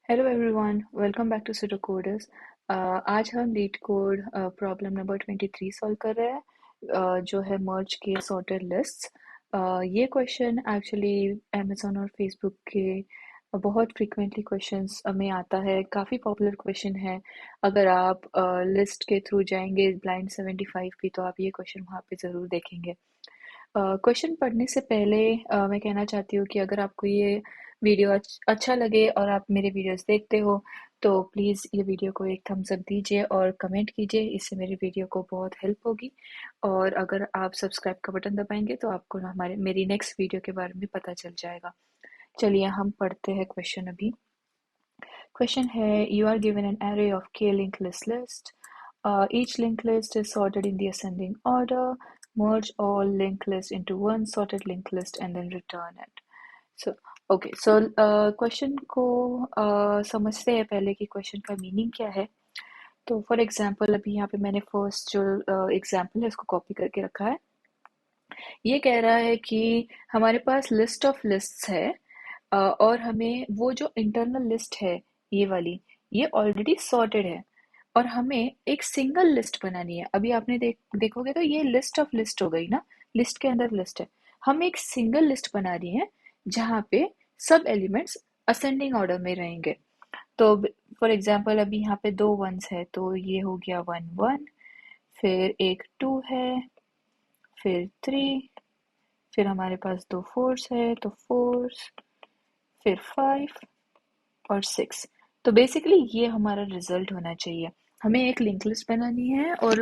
Hello everyone, welcome back to Pseudocodes. आज हम LeetCode problem number 23 solve कर रहे हैं, जो है मर्ज के सॉर्टेड लिस्ट्स। ये क्वेश्चन एक्चुअली अमेजोन और फेसबुक के बहुत फ्रीक्वेंटली क्वेश्चंस में आता है। काफ़ी पॉपुलर क्वेश्चन है। अगर आप लिस्ट के थ्रू जाएंगे ब्लाइंड 75 भी, तो आप ये क्वेश्चन वहाँ पे ज़रूर देखेंगे। क्वेश्चन पढ़ने से पहले मैं कहना चाहती हूँ कि अगर आपको ये वीडियो अच्छा लगे और आप मेरे वीडियोस देखते हो, तो प्लीज़ ये वीडियो को एक थम्स अप दीजिए और कमेंट कीजिए। इससे मेरी वीडियो को बहुत हेल्प होगी। और अगर आप सब्सक्राइब का बटन दबाएंगे तो आपको ना मेरी नेक्स्ट वीडियो के बारे में पता चल जाएगा। चलिए हम पढ़ते हैं क्वेश्चन अभी। क्वेश्चन है, you are given an array of k linked list. Each linked list is sorted in the ascending order. Merge all linked lists into one sorted linked list and then return it. So, okay, so question को समझते हैं पहले कि question का meaning क्या है। तो for example अभी यहाँ पे मैंने फर्स्ट जो एग्जांपल है उसको कॉपी करके रखा है। ये कह रहा है कि हमारे पास लिस्ट ऑफ लिस्ट्स है, और हमें वो जो इंटरनल लिस्ट है, ये वाली, ये ऑलरेडी सॉर्टेड है और हमें एक सिंगल लिस्ट बनानी है। अभी आपने देखोगे तो ये लिस्ट ऑफ लिस्ट हो गई ना, लिस्ट के अंदर लिस्ट है। हम एक सिंगल लिस्ट बना रही हैं जहाँ पे सब एलिमेंट्स असेंडिंग ऑर्डर में रहेंगे। तो फॉर एग्जांपल अभी यहाँ पे दो वंस है, तो ये हो गया 1 1, फिर एक 2 है, फिर 3, फिर हमारे पास दो फोर्स है तो फोर्स, फिर 5 और 6। तो बेसिकली ये हमारा रिजल्ट होना चाहिए। हमें एक लिंक लिस्ट बनानी है और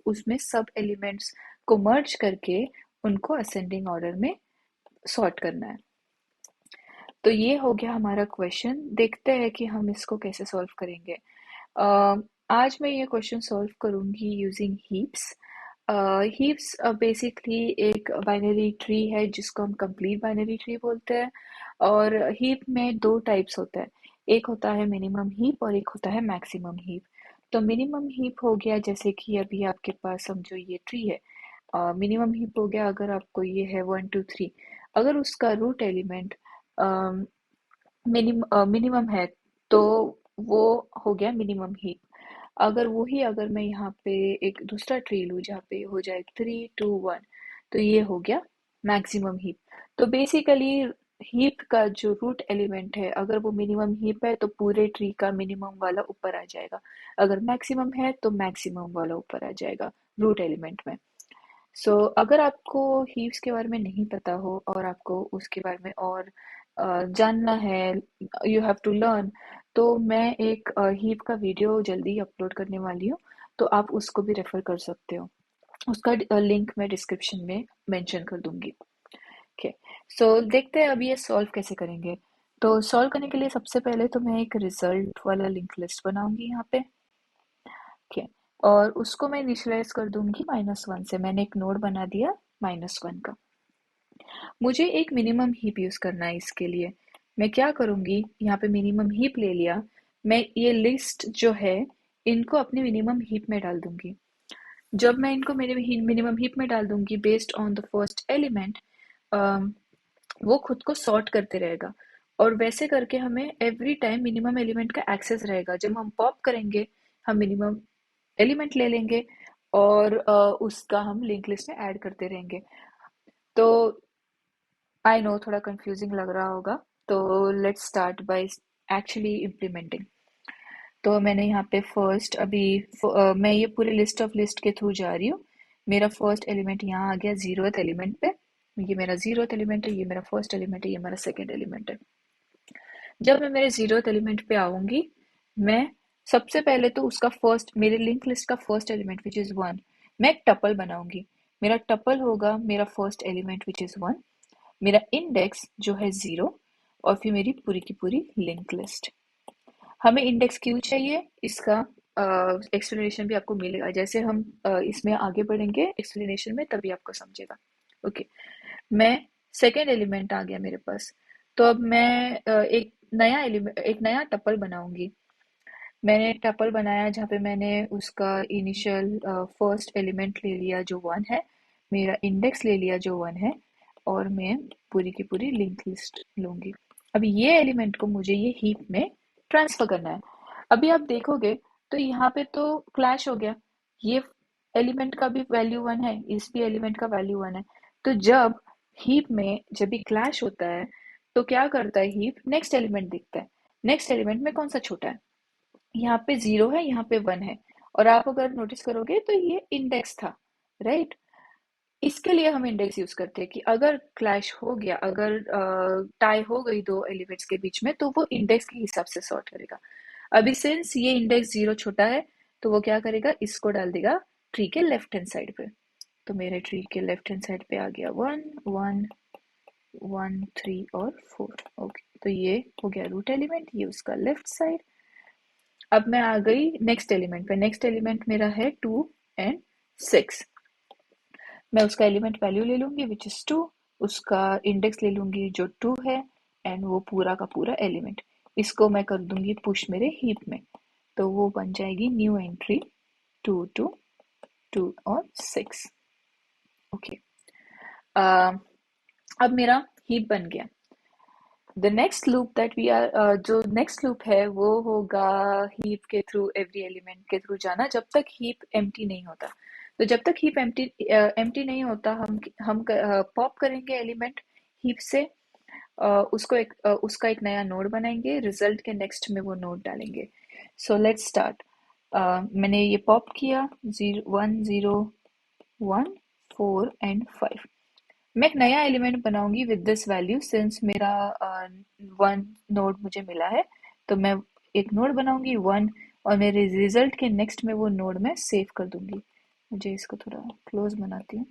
उसमें सब एलिमेंट्स को मर्ज करके उनको असेंडिंग ऑर्डर में सॉर्ट करना है। तो ये हो गया हमारा क्वेश्चन। देखते हैं कि हम इसको कैसे सॉल्व करेंगे। आज मैं ये क्वेश्चन सॉल्व करूंगी यूजिंग हीप्स। हीप्स बेसिकली एक बाइनरी ट्री है जिसको हम कंप्लीट बाइनरी ट्री बोलते हैं। और हीप में दो टाइप्स होता है, एक होता है मिनिमम हीप और एक होता है मैक्सिमम हीप। तो मिनिमम हीप हो गया जैसे कि अभी आपके पास समझो ये ट्री है। मिनिमम हीप हो गया अगर आपको ये है 1 2 3, अगर उसका रूट एलिमेंट मिनिमम है तो वो हो गया मिनिमम हीप। अगर मैं यहाँ पे एक दूसरा ट्री लूँ जहाँ पे हो जाए 3 2 1, तो ये हो गया मैक्सिमम हीप। तो बेसिकली हीप का जो रूट एलिमेंट है, अगर वो मिनिमम हीप है तो पूरे ट्री का मिनिमम वाला ऊपर आ जाएगा। अगर मैक्सिमम है तो मैक्सिमम वाला ऊपर आ जाएगा रूट एलिमेंट में। अगर आपको हीप्स के बारे में नहीं पता हो और आपको उसके बारे में और जानना है, यू हैव टू लर्न, तो मैं एक हीप का वीडियो जल्दी अपलोड करने वाली हूँ, तो आप उसको भी रेफर कर सकते हो। उसका लिंक मैं डिस्क्रिप्शन में मेंशन कर दूंगी। ओके, सो देखते हैं अब ये सॉल्व कैसे करेंगे। तो सॉल्व करने के लिए सबसे पहले तो मैं एक रिजल्ट वाला लिंक लिस्ट बनाऊंगी यहाँ पे। ओके, और उसको मैं इनिशियलाइज कर दूंगी -1 से। मैंने एक नोड बना दिया -1 का। मुझे एक मिनिमम हीप यूज करना है इसके लिए। मैं क्या करूंगी, यहाँ पे मिनिमम हीप ले लिया। मैं ये लिस्ट जो है इनको अपने मिनिमम हीप में डाल दूंगी। जब मैं इनको मेरे मिनिमम हीप में डाल दूंगी based on the first element, वो खुद को सॉर्ट करते रहेगा। और वैसे करके हमें एवरी टाइम मिनिमम एलिमेंट का एक्सेस रहेगा। जब हम पॉप करेंगे, हम मिनिमम एलिमेंट ले लेंगे और उसका हम लिंक लिस्ट में ऐड करते रहेंगे। तो आई नो थोड़ा कंफ्यूजिंग लग रहा होगा, तो let's start by actually implementing. तो मैंने यहाँ पे फर्स्ट अभी मैं ये पूरे लिस्ट ऑफ लिस्ट के थ्रू जा रही हूँ। मेरा फर्स्ट एलिमेंट यहाँ आ गया 0th एलिमेंट पे। ये मेरा 0th एलिमेंट है, ये मेरा फर्स्ट एलिमेंट है, ये मेरा सेकेंड एलिमेंट है। जब मैं मेरे 0th एलिमेंट पे आऊंगी, मैं सबसे पहले तो उसका फर्स्ट, मेरे लिंक लिस्ट का फर्स्ट एलिमेंट विच इज 1, मैं एक टपल बनाऊंगी। मेरा टपल होगा मेरा फर्स्ट एलिमेंट विच इज 1, मेरा इंडेक्स जो है 0, और फिर मेरी पूरी की पूरी लिंक लिस्ट। हमें इंडेक्स क्यों चाहिए, इसका एक्सप्लेनेशन भी आपको मिलेगा जैसे हम इसमें आगे बढ़ेंगे एक्सप्लेनेशन में, तभी आपको समझेगा। ओके, मैं सेकेंड एलिमेंट आ गया मेरे पास। तो अब मैं एक नया टपल बनाऊंगी। मैंने टपल बनाया जहाँ पे मैंने उसका इनिशियल फर्स्ट एलिमेंट ले लिया जो 1 है, मेरा इंडेक्स ले लिया जो 1 है, और मैं पूरी की पूरी लिंक लिस्ट लूंगी। अब ये एलिमेंट को मुझे ये हीप में ट्रांसफर करना है। अभी आप देखोगे तो यहाँ पे तो क्लैश हो गया, ये एलिमेंट का भी वैल्यू 1 है, इस भी एलिमेंट का वैल्यू 1 है। तो जब हीप में जब भी क्लैश होता है तो क्या करता है, हीप नेक्स्ट एलिमेंट दिखता है, नेक्स्ट एलिमेंट में कौन सा छोटा है, यहाँ पे 0 है, यहाँ पे 1 है। और आप अगर नोटिस करोगे तो ये इंडेक्स था, राइट। इसके लिए हम इंडेक्स यूज करते हैं कि अगर क्लैश हो गया, अगर टाई हो गई दो एलिमेंट्स के बीच में, तो वो इंडेक्स के हिसाब से सॉर्ट करेगा। अभी सिंस ये इंडेक्स 0 छोटा है तो वो क्या करेगा, इसको डाल देगा ट्री के लेफ्ट हैंड साइड पे। तो मेरे ट्री के लेफ्ट हैंड साइड पे आ गया 1 1 1 3 और 4। ओके, तो ये हो गया रूट एलिमेंट, ये उसका लेफ्ट साइड। अब मैं आ गई नेक्स्ट एलिमेंट पे, नेक्स्ट एलिमेंट मेरा है 2 एंड 6। मैं उसका एलिमेंट वैल्यू ले लूंगी विच इज 2, उसका इंडेक्स ले लूंगी जो 2 है, एंड वो पूरा का पूरा एलिमेंट, इसको मैं कर दूंगी पुश मेरे हीप में। तो वो बन जाएगी न्यू एंट्री 2 2 2 और 6। ओके, अब मेरा हीप बन गया। The next loop that we are, जो नेक्स्ट लूप है वो होगा हीप के थ्रू, एवरी एलिमेंट के थ्रू जाना जब तक हीप एम्प्टी नहीं होता। तो जब तक हीप एम्प्टी नहीं होता, हम पॉप करेंगे एलिमेंट हीप से, उसका एक नया नोड बनाएंगे, रिजल्ट के नेक्स्ट में वो नोड डालेंगे। So let's start. मैंने ये पॉप किया 1 0 1 4 एंड 5। मैं एक नया एलिमेंट बनाऊंगी विद दिस वैल्यू, सिंस मेरा 1 नोड मुझे मिला है। तो मैं एक नोड बनाऊंगी 1, और मेरे रिजल्ट के नेक्स्ट में वो नोड मैं सेव कर दूंगी। मुझे इसको थोड़ा क्लोज बनाती हूँ।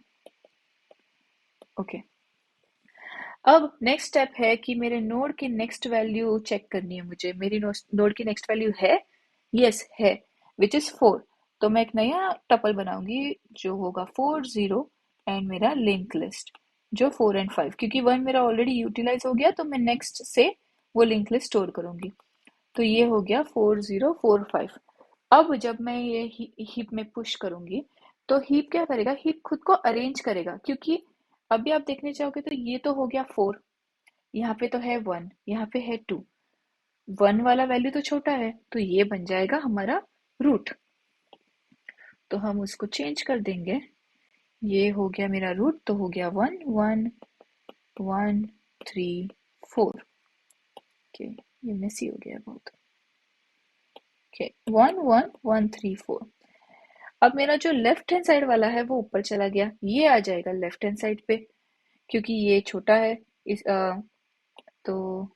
ओके, अब नेक्स्ट स्टेप है कि मेरे नोड की नेक्स्ट वैल्यू चेक करनी है मुझे। मेरी नोड की नेक्स्ट वैल्यू है, यस है, विच इज 4। तो मैं एक नया टपल बनाऊंगी जो होगा 4 0 एंड मेरा लिंक लिस्ट जो 4 एंड 5, क्योंकि 1 मेरा ऑलरेडी यूटिलाइज हो गया तो मैं नेक्स्ट से वो लिंक लिस्ट स्टोर करूंगी। तो ये हो गया 4 0 4 5। अब जब मैं ये हीप में पुश करूंगी तो हीप क्या करेगा, हीप खुद को अरेंज करेगा, क्योंकि अभी आप देखने चाहोगे तो ये तो हो गया 4, यहाँ पे तो है 1, यहाँ पे है 2, 1 वाला वैल्यू तो छोटा है, तो ये बन जाएगा हमारा रूट। तो हम उसको चेंज कर देंगे, ये हो गया मेरा रूट, तो हो गया 1 1 1 3 4। ओके, ये मेसी हो गया बहुत। ओके, 1 1 1 3 4। अब मेरा जो लेफ्ट हैंड साइड वाला है वो ऊपर चला गया, ये आ जाएगा लेफ्ट हैंड साइड पे, क्योंकि ये छोटा है। तो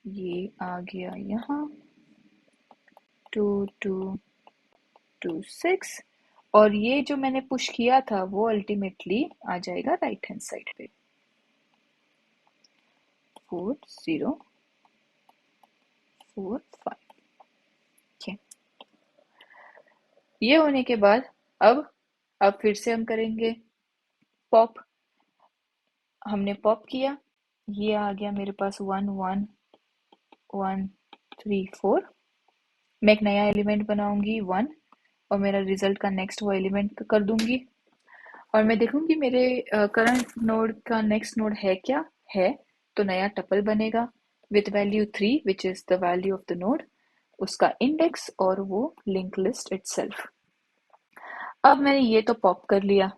ये आ गया यहाँ 2 2 2 6, और ये जो मैंने पुश किया था वो अल्टीमेटली आ जाएगा राइट हैंड साइड पे 4 0 4 5। ठीक है, ये होने के बाद अब फिर से हम करेंगे पॉप। हमने पॉप किया, ये आ गया मेरे पास 1 1 1 3 4। मैं एक नया एलिमेंट बनाऊंगी 1, और मेरा रिजल्ट का नेक्स्ट वो एलिमेंट कर दूंगी, और मैं देखूंगी मेरे करंट नोड का नेक्स्ट नोड है क्या है। तो नया टपल बनेगा with value 3 which is the value of the node, उसका इंडेक्स और वो लिंक लिस्ट इटसेल्फ। अब मैंने ये तो पॉप कर लिया।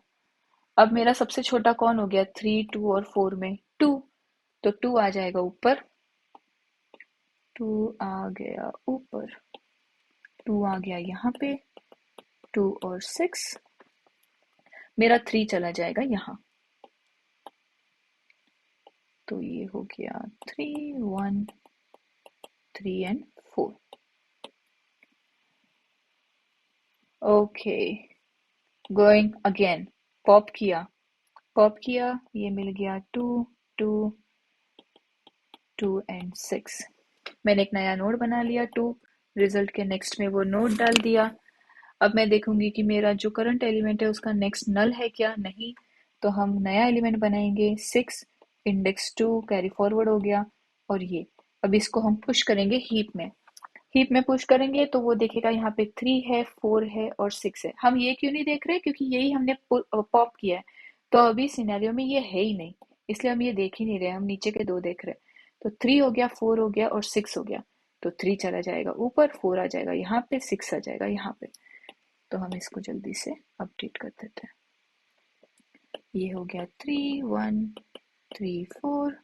अब मेरा सबसे छोटा कौन हो गया, 3 2 और 4 में 2, तो 2 आ जाएगा ऊपर, 2 आ गया ऊपर, 2 आ गया यहाँ पे, 2 और 6, मेरा 3 चला जाएगा यहाँ। तो ये हो गया 3 1 3 and 4। Okay, going again, pop किया, पॉप किया, ये मिल गया 2 2 2 एंड 6। मैंने एक नया नोड बना लिया 2, रिजल्ट के नेक्स्ट में वो नोड डाल दिया। अब मैं देखूंगी कि मेरा जो करंट एलिमेंट है उसका नेक्स्ट नल है क्या, नहीं। तो हम नया एलिमेंट बनाएंगे 6, इंडेक्स 2 कैरी फॉरवर्ड हो गया, और ये अब इसको हम पुश करेंगे हीप में पुश करेंगे तो वो देखेगा यहाँ पे 3 है 4 है और 6 है। हम ये क्यों नहीं देख रहे, क्योंकि यही हमने पॉप किया है, तो अभी सिनेरियो में ये है ही नहीं, इसलिए हम ये देख ही नहीं रहे, हम नीचे के दो देख रहे हैं। तो 3 हो गया, 4 हो गया और 6 हो गया। तो 3 चला जाएगा ऊपर, 4 आ जाएगा यहाँ पे, 6 आ जाएगा यहाँ पे। तो हम इसको जल्दी से अपडेट कर देते हैं। ये हो गया 3 1 3 4,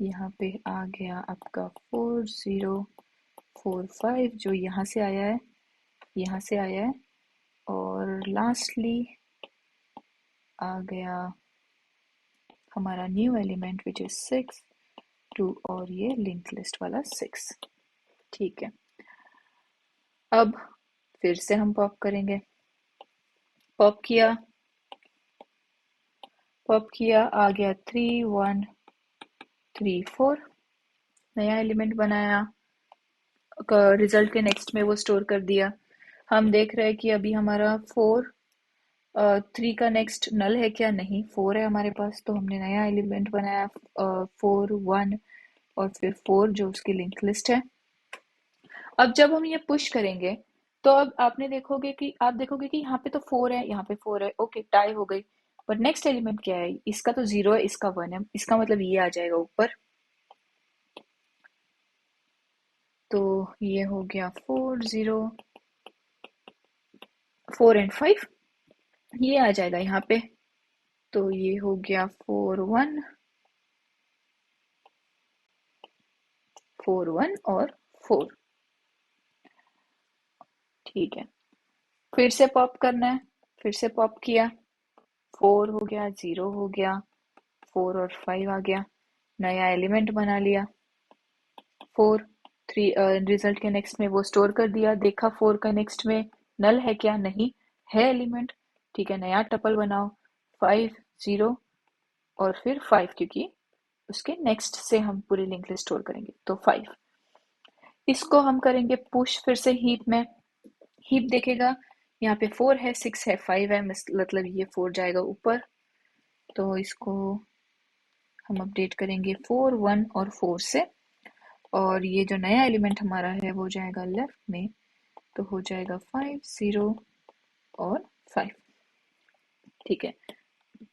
यहाँ पे आ गया आपका 4 0 4 5 जो यहाँ से आया है, यहाँ से आया है। और लास्टली आ गया हमारा न्यू एलिमेंट विच इज 6 2 और ये लिंक लिस्ट वाला 6। ठीक है, अब फिर से हम पॉप करेंगे। पॉप किया, आ गया 3 1 3 4, नया एलिमेंट बनाया, रिजल्ट के नेक्स्ट में वो स्टोर कर दिया। हम देख रहे हैं कि अभी हमारा 4 3 का नेक्स्ट नल है क्या, नहीं, 4 है हमारे पास, तो हमने नया एलिमेंट बनाया 4 1 और फिर 4 जो उसकी लिंक लिस्ट है। अब जब हम ये पुश करेंगे तो अब आप देखोगे कि यहाँ पे तो 4 है, यहाँ पे 4 है, ओके टाई हो गई। पर नेक्स्ट एलिमेंट क्या है, इसका तो 0 है, इसका 1 है, इसका मतलब ये आ जाएगा ऊपर। तो ये हो गया 4 0 4 एंड 5, ये आ जाएगा यहाँ पे। तो ये हो गया 4 1 4 1 और 4। ठीक है, फिर से पॉप करना है, फिर से पॉप किया, 4 हो गया, 0 हो गया, 4 और 5 आ गया, नया एलिमेंट बना लिया 4 3, रिजल्ट के नेक्स्ट में वो स्टोर कर दिया, देखा 4 का नेक्स्ट में नल है क्या, नहीं है एलिमेंट। ठीक है, नया टपल बनाओ 5 0 और फिर 5, क्योंकि उसके नेक्स्ट से हम पूरी लिंक लिस्ट स्टोर करेंगे, तो 5। इसको हम करेंगे पुश फिर से हीप में। हीप देखेगा यहाँ पे 4 है, 6 है, 5 है, मतलब ये 4 जाएगा ऊपर। तो इसको हम अपडेट करेंगे 4 1 और 4 से, और ये जो नया एलिमेंट हमारा है वो जाएगा लेफ्ट में, तो हो जाएगा 5 0 और 5। ठीक है,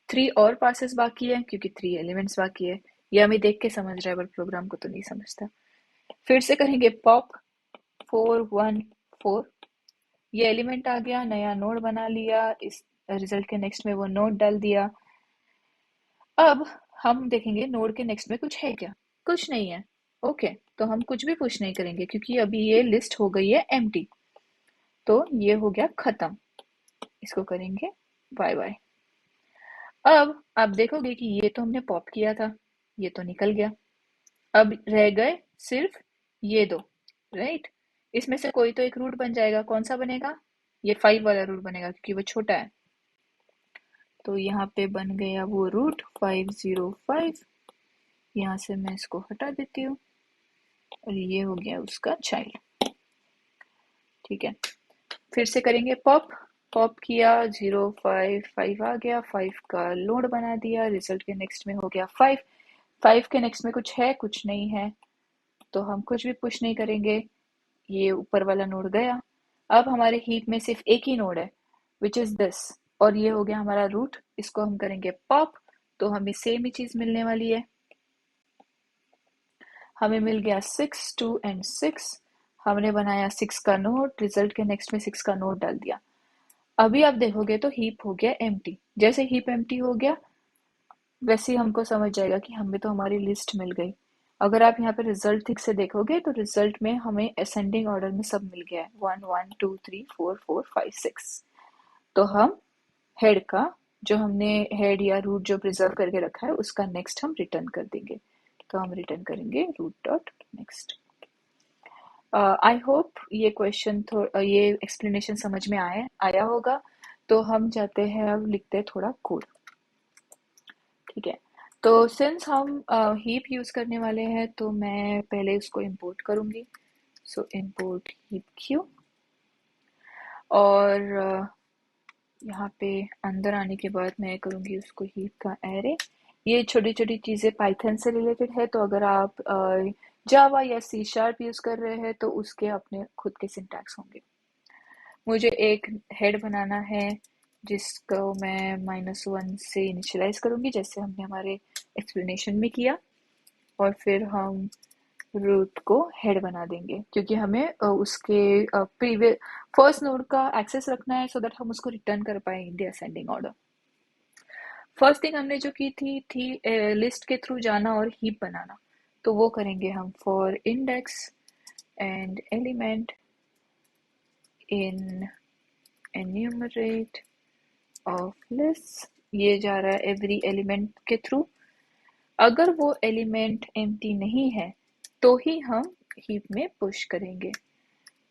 3 और पासेस बाकी है क्योंकि 3 एलिमेंट्स बाकी है। ये हमें देख के समझ रहा है पर प्रोग्राम को तो नहीं समझता। फिर से करेंगे पॉप 4 1 4, ये एलिमेंट आ गया, नया नोड बना लिया, इस रिजल्ट के नेक्स्ट में वो नोड डाल दिया। अब हम देखेंगे नोड के नेक्स्ट में कुछ है क्या, कुछ नहीं है। ओके, तो हम कुछ भी पुश नहीं करेंगे क्योंकि अभी ये लिस्ट हो गई है एम्प्टी, तो ये हो गया खत्म। इसको करेंगे बाय बाय। अब आप देखोगे कि ये तो हमने पॉप किया था, ये तो निकल गया। अब रह गए सिर्फ ये दो, राइट। इसमें से कोई तो एक रूट बन जाएगा, कौन सा बनेगा, ये 5 वाला रूट बनेगा क्योंकि वो छोटा है। तो यहाँ पे बन गया वो रूट 5 0 5, यहाँ से मैं इसको हटा देती हूँ और ये हो गया उसका चाइल्ड। ठीक है, फिर से करेंगे पॉप। पॉप किया 0 5 5 आ गया, 5 का लोड बना दिया, रिजल्ट के नेक्स्ट में हो गया 5। 5 के नेक्स्ट में कुछ है, कुछ नहीं है, तो हम कुछ भी पुश नहीं करेंगे, ये ऊपर वाला नोड गया। अब हमारे हीप में सिर्फ एक ही नोड है विच इज दिस, और ये हो गया हमारा रूट। इसको हम करेंगे पॉप, तो हमें सेम ही चीज मिलने वाली है। हमें मिल गया 6 2 एंड 6, हमने बनाया 6 का नोड, रिजल्ट के नेक्स्ट में 6 का नोड डाल दिया। अभी आप देखोगे तो हीप हो गया एम्प्टी। जैसे हीप एम्प्टी हो गया वैसे ही हमको समझ जाएगा कि हमें तो हमारी लिस्ट मिल गई। अगर आप यहाँ पे रिजल्ट ठीक से देखोगे तो रिजल्ट में हमें असेंडिंग ऑर्डर में सब मिल गया है, 1 1 2 3 4 4 5 6। तो हम हेड का, जो हमने हेड या रूट जो प्रिजर्व करके रखा है उसका नेक्स्ट हम रिटर्न कर देंगे। तो हम रिटर्न करेंगे root dot next. I hope ये क्वेश्चन ये एक्सप्लेनेशन समझ में आया होगा। तो हम जाते हैं, अब लिखते हैं थोड़ा कोड। ठीक है, तो सिंस हम हीप यूज करने वाले हैं तो मैं पहले उसको इंपोर्ट करूंगी। सो इंपोर्ट हीप क्यू, और यहाँ पे अंदर आने के बाद मैं करूंगी उसको हीप का एरे। ये छोटी छोटी चीजें पाइथन से रिलेटेड है, तो अगर आप जावा या सी शार्प यूज कर रहे हैं तो उसके अपने खुद के सिंटैक्स होंगे। मुझे एक हेड बनाना है जिसको मैं -1 से इनिशियलाइज करूंगी, जैसे हमने हमारे एक्सप्लेनेशन में किया। और फिर हम रूट को हेड बना देंगे क्योंकि हमें उसके प्रीवियस फर्स्ट नोड का एक्सेस रखना है सो दैट हम उसको रिटर्न कर पाए in the ascending order. First thing हमने जो की थी लिस्ट के थ्रू जाना और हीप बनाना, तो वो करेंगे हम for index and element in enumerate of list. ये जा रहा है एवरी एलिमेंट के थ्रू। अगर वो एलिमेंट एम्प्टी नहीं है तो ही हम हीप में पुश करेंगे।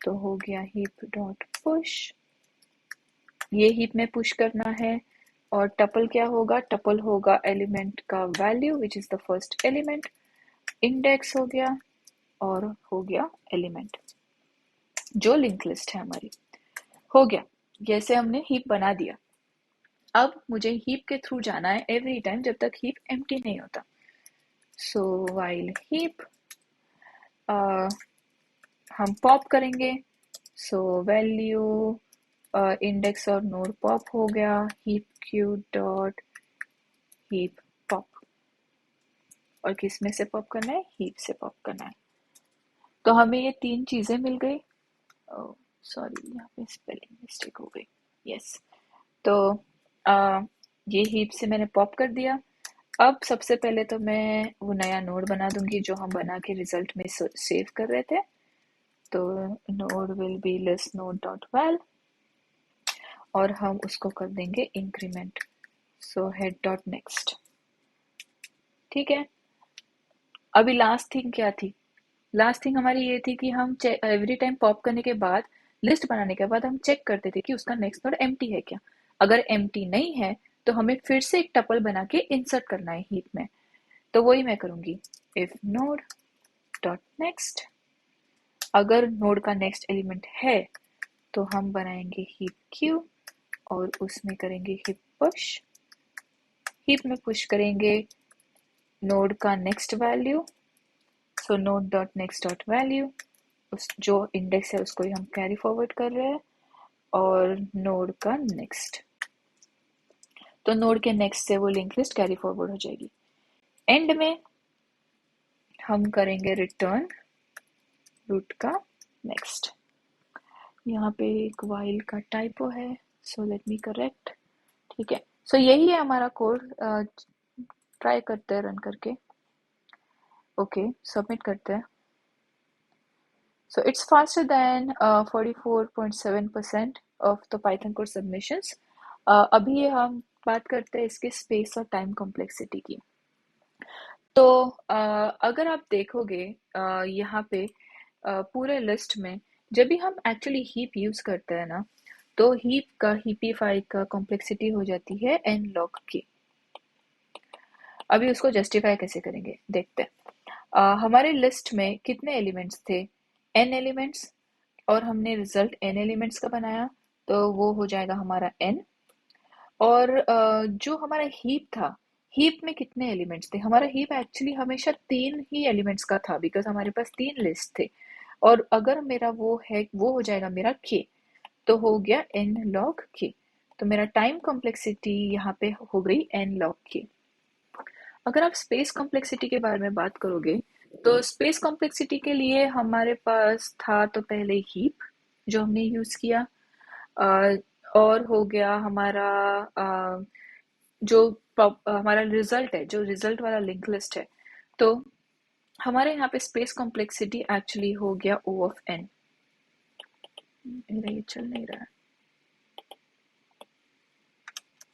तो हो गया हीप डॉट पुश, ये हीप में पुश करना है। और टपल क्या होगा, टपल होगा एलिमेंट का value which is the first element, index हो गया और हो गया एलिमेंट जो लिंक लिस्ट है हमारी। हो गया, जैसे हमने हीप बना दिया। अब मुझे हीप के थ्रू जाना है एवरी टाइम जब तक हीप एम्प्टी नहीं होता। सो व्हाइल हीप हम पॉप करेंगे। सो वैल्यू इंडेक्स और नोड पॉप हो गया, heap Q dot heap pop. और किस में से पॉप करना है, हीप से पॉप करना है। तो हमें ये तीन चीजें मिल गई। सॉरी यहाँ पे स्पेलिंग मिस्टेक हो गई। यस, तो ये हीप से मैंने पॉप कर दिया। अब सबसे पहले तो मैं वो नया नोड बना दूंगी जो हम बना के रिजल्ट में सेव कर रहे थे। तो node will be list node dot val और हम उसको कर देंगे increment. So head dot next. ठीक है, अभी लास्ट थिंग क्या थी, लास्ट थिंग हमारी ये थी कि हम एवरी टाइम पॉप करने के बाद, लिस्ट बनाने के बाद हम चेक करते थे कि उसका नेक्स्ट नोड एम्प्टी है क्या। अगर एम्प्टी नहीं है तो हमें फिर से एक टपल बना के इंसर्ट करना है हीप में। तो वही मैं करूंगी, इफ नोड डॉट नेक्स्ट। अगर नोड का नेक्स्ट एलिमेंट है तो हम बनाएंगे हीप क्यू और उसमें करेंगे हीप पुश। हीप में पुश करेंगे नोड का next value. So node dot next dot value, उस जो इंडेक्स है उसको ही हम कैरी फॉरवर्ड कर रहे हैं और नोड का नेक्स्ट। तो नोड के नेक्स्ट से वो लिंक लिस्ट कैरी फॉरवर्ड हो जाएगी। एंड में हम करेंगे रिटर्न रूट का नेक्स्ट। यहाँ पे एक वाइल का टाइपो है, सो लेट मी करेक्ट। ठीक है, सो यही है हमारा कोड। ट्राई करते हैं रन करके। ओके, सबमिट करते हैं। So it's faster than 44.7% of the Python code submissions. अभी हम बात करते हैं इसके स्पेस और टाइम कॉम्प्लेक्सिटी की। तो अगर आप देखोगे यहाँ पे पूरे लिस्ट में जब भी हम एक्चुअली हीप यूज करते हैं ना, तो हीप का हीपीफाई का कॉम्प्लेक्सिटी हो जाती है n log की। अभी उसको जस्टिफाई कैसे करेंगे देखते हैं। हमारे लिस्ट में कितने एलिमेंट्स थे, n एलिमेंट्स, और हमने रिजल्ट n एलिमेंट्स का बनाया तो वो हो जाएगा हमारा n। और जो हमारा हीप था, हीप में कितने एलिमेंट्स थे, हमारा हीप एक्चुअली हमेशा 3 ही एलिमेंट्स का था बिकॉज हमारे पास 3 लिस्ट थे। और अगर मेरा वो है, वो हो जाएगा मेरा k, तो हो गया n log k। तो मेरा टाइम कॉम्प्लेक्सिटी यहाँ पे हो गई n log k। अगर आप स्पेस कॉम्प्लेक्सिटी के बारे में बात करोगे तो स्पेस कॉम्प्लेक्सिटी के लिए हमारे पास था तो पहले हीप जो हमने यूज किया, और हो गया हमारा जो हमारा रिजल्ट है, जो रिजल्ट वाला लिंक लिस्ट है। तो हमारे यहाँ पे स्पेस कॉम्प्लेक्सिटी एक्चुअली हो गया O of n। मेरा ये चल नहीं रहा है।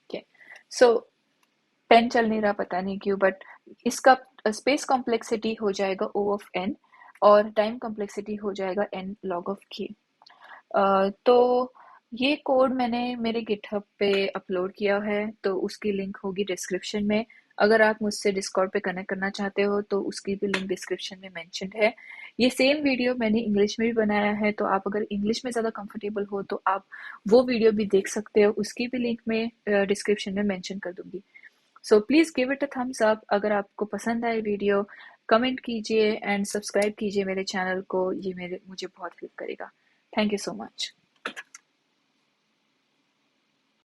ओके, सो पेन चल नहीं रहा, पता नहीं क्यों, बट इसका स्पेस कॉम्प्लेक्सिटी हो जाएगा O of n और टाइम कॉम्प्लेक्सिटी हो जाएगा n log of k। तो ये कोड मैंने मेरे गिटहब पे अपलोड किया है, तो उसकी लिंक होगी डिस्क्रिप्शन में। अगर आप मुझसे डिस्कॉर्ड पे कनेक्ट करना चाहते हो तो उसकी भी लिंक डिस्क्रिप्शन में मेंशन्ड है। ये सेम वीडियो मैंने इंग्लिश में भी बनाया है, तो आप अगर इंग्लिश में ज़्यादा कंफर्टेबल हो तो आप वो वीडियो भी देख सकते हो, उसकी भी लिंक मैं डिस्क्रिप्शन में मेंशन कर दूंगी। So please give it a thumbs up अगर आपको पसंद आए वीडियो, कमेंट कीजिए एंड सब्सक्राइब कीजिए मेरे चैनल को, ये मुझे बहुत हेल्प करेगा। Thank you so much.